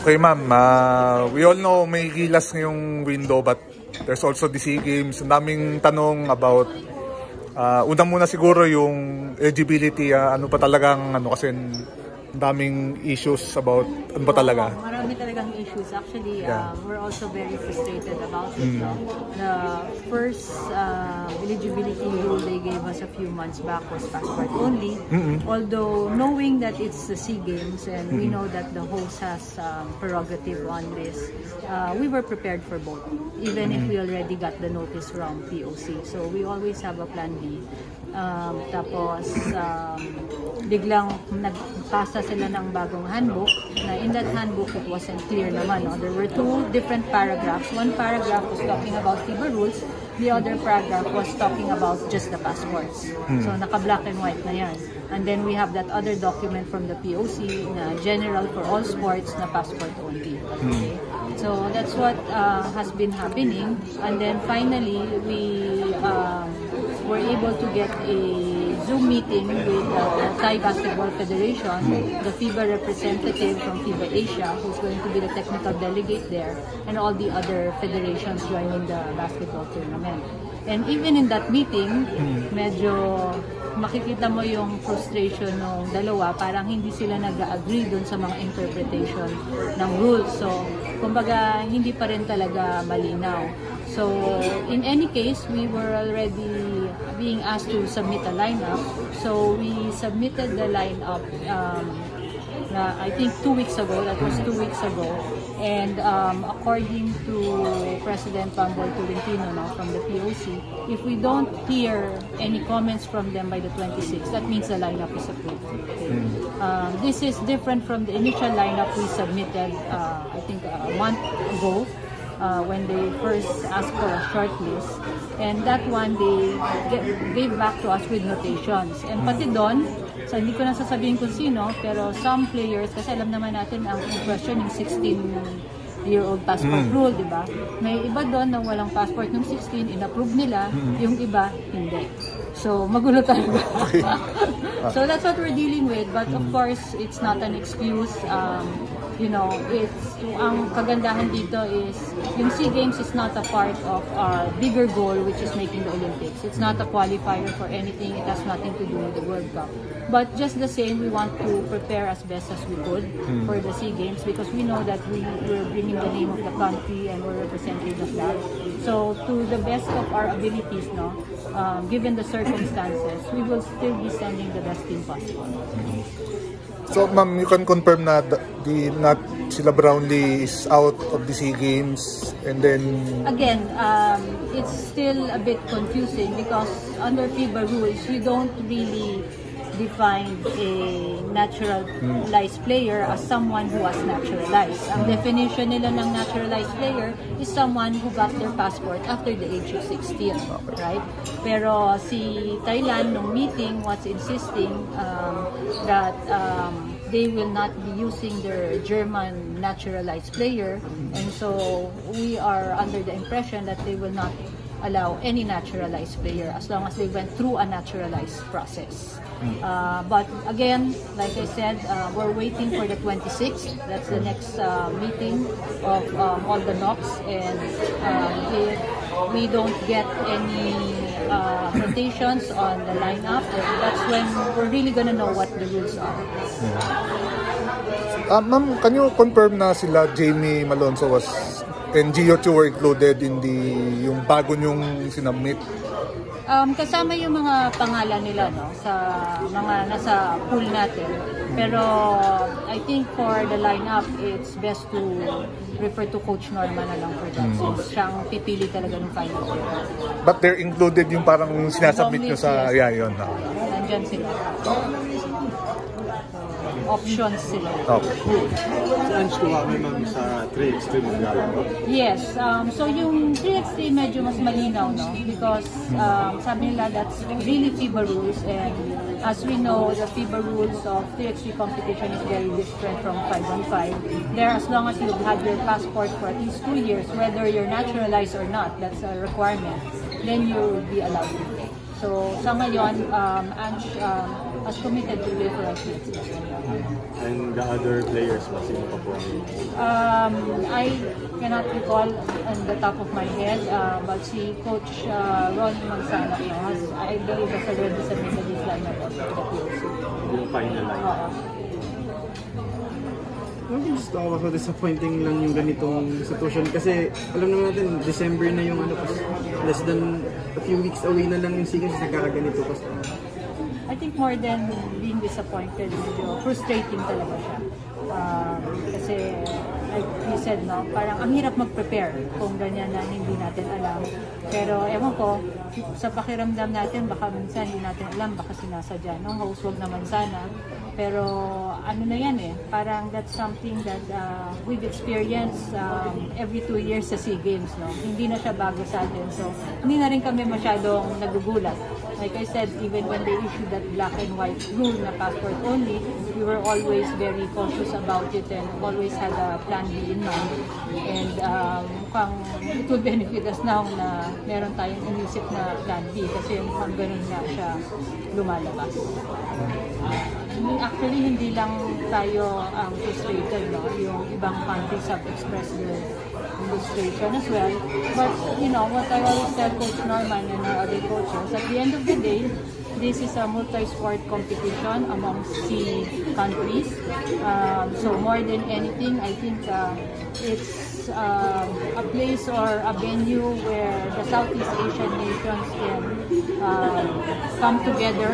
Okay ma'am, we all know may gilas ngayong window but there's also the SEA Games. Ang daming tanong about, unang muna siguro yung eligibility, ano pa talagang, kasi ang daming issues about ano ba talaga. Marami talagang issues. Actually, we're also very frustrated about it. No? The first eligibility rule they gave us a few months back was passport only. Although knowing that it's the SEA Games and we know that the host has prerogative on this, we were prepared for both. Even if we already got the notice from POC. So we always have a plan B. Tapos biglang nagpasa sila ng bagong handbook na in that handbook it wasn't clear naman. No? There were two different paragraphs. One paragraph was talking about FIBA rules, the other paragraph was talking about just the passports. So naka-black and white na yan. And then we have that other document from the POC na general for all sports na passport only. Okay? So that's what has been happening. And then finally we were able to get a Zoom meeting with the Thai Basketball Federation, the FIBA representative from FIBA Asia, who's going to be the technical delegate there, and all the other federations joining the basketball tournament. And even in that meeting, medyo makikita mo yung frustration ng dalawa, parang hindi sila nag-agree dun sa mga interpretation ng rules. So, kumbaga, hindi pa rin talaga malinaw. So, in any case, we were already being asked to submit a lineup. So, we submitted the lineup I think 2 weeks ago. That was 2 weeks ago. And according to President Bambol Tolentino from the POC, if we don't hear any comments from them by the 26th, that means the lineup is approved. Okay. This is different from the initial lineup we submitted, I think a month ago. When they first asked for a short list, and that one they gave back to us with notations. And pati doon, so hindi ko na sasabihin kung sino, pero some players, kasi alam naman natin ang question yung 16-year-old passport rule, di ba? May iba doon na walang passport ng 16, in-approve nila, yung iba hindi. So, magulo talaga. So, that's what we're dealing with. But of course, it's not an excuse. You know, ang kagandahan dito is yung SEA Games is not a part of our bigger goal, which is making the Olympics. It's not a qualifier for anything. It has nothing to do with the World Cup. But just the same, we want to prepare as best as we could for the SEA Games because we know that we're bringing the name of the country and we're representing the flag. So to the best of our abilities, given the circumstances, we will still be sending the best team possible. So, ma'am, you can confirm na not sila Brownlee is out of the SEA Games, and then again, it's still a bit confusing because under FIBA rules, you don't really define a naturalized player as someone who was naturalized. Ang definition nila ng naturalized player is someone who got their passport after the age of 16, right? Pero si Thailand nung meeting was insisting that they will not be using their German naturalized player, and so we are under the impression that they will not allow any naturalized player as long as they went through a naturalized process. But again, like I said, we're waiting for the 26th. That's the next meeting of all the NOCs, and if we don't get any rotations on the lineup, that's when we're really gonna know what the rules are. Ma'am, can you confirm na sila Jamie Malonzo and Gio Chu were included in yung bago nyong sinubmit? Kasama yung mga pangalan nila sa mga nasa pool natin. Pero I think for the lineup, it's best to refer to Coach Norman na lang for that since siyang pipili talaga ng final. But they're included yung parang sinasubmit nyo sa yun. Nandyan sila. Options sila. Okay. Saan sumami ma'am sa 3x3 maglalaro? Yes. So yung 3x3 medyo mas malinaw, because sabi nila that's really FIBA rules, and as we know, the FIBA rules of 3x3 competition is very different from 5-on-5. There, as long as you've had your passport for at least 2 years, whether you're naturalized or not, that's a requirement, then you will be allowed to play. So sa ngayon, as committed to play for us next season. And the other players, sino pa po? I cannot recall on the top of my head, but si Coach Ron Manzano I believe has already submitted his lineup also to the POC. Yung final line. Just so disappointing lang yung ganitong situation kasi alam naman natin December na yung less than a few weeks away na lang yung season nagkakaganito kasi. I think more than being disappointed, medyo frustrating talaga siya. Kasi like you said, no, parang ang hirap mag-prepare kung ganyan na hindi natin alam. Pero ewan ko, sa pakiramdam natin, baka minsan hindi natin alam, baka sinasadya ng host, wag naman sana. Pero ano na yan parang that's something that we've experienced every 2 years sa SEA Games, no? Hindi na siya bago sa atin. So, hindi na rin kami masyadong nagugulat. Like I said, even when they issued that black and white rule na passport only, we were always very conscious about it and always had a plan B in mind. And mukhang it will benefit us now na meron tayong inisip na plan B kasi mukhang ganun nga siya lumalabas. Actually, hindi lang tayo ang frustrated, no? Yung ibang countries have expressed their frustration as well. But, you know, what I always tell Coach Norman and our other coaches, at the end of the day, this is a multi-sport competition among SEA countries. So more than anything, I think it's a place or a venue where the Southeast Asian nations can come together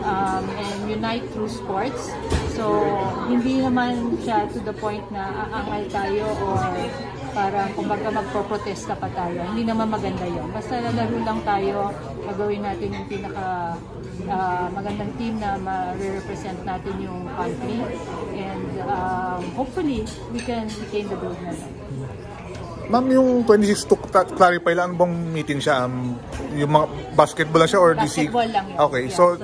and unite through sports. So, hindi naman siya to the point na aangal tayo or parang kumbaga magpo-protesta pa tayo. Hindi naman maganda yun. Basta lalaro lang tayo, gagawin natin yung pinaka magandang team na ma-represent natin yung country. And hopefully, we can retain the gold medal. Ma'am, yung 26 to clarify lang, bang meeting siya? Yung mga basketball lang siya or basketball lang yun. Okay, yeah, so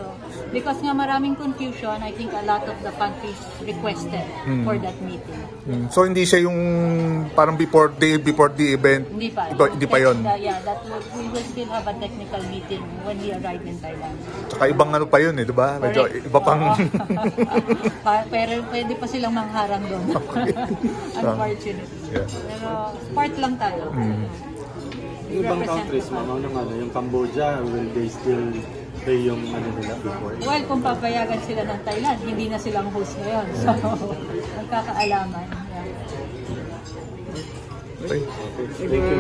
because nga maraming confusion, I think a lot of the countries requested for that meeting. So hindi siya yung parang before the event? Hindi pa. Hindi pa yun? Yeah, we will still have a technical meeting when we arrive in Thailand. Tsaka ibang ano pa yun di ba? Medyo iba pang... Pero pwede pa silang mangharang doon. Okay. Unfortunately. Yeah. Pero part lang tayo. Yung ibang countries, yung Cambodia, will they still play yung nila before? Well, kung papayagan sila ng Thailand, hindi na silang host ngayon. So, magkakaalaman. Yeah. Okay. Thank you.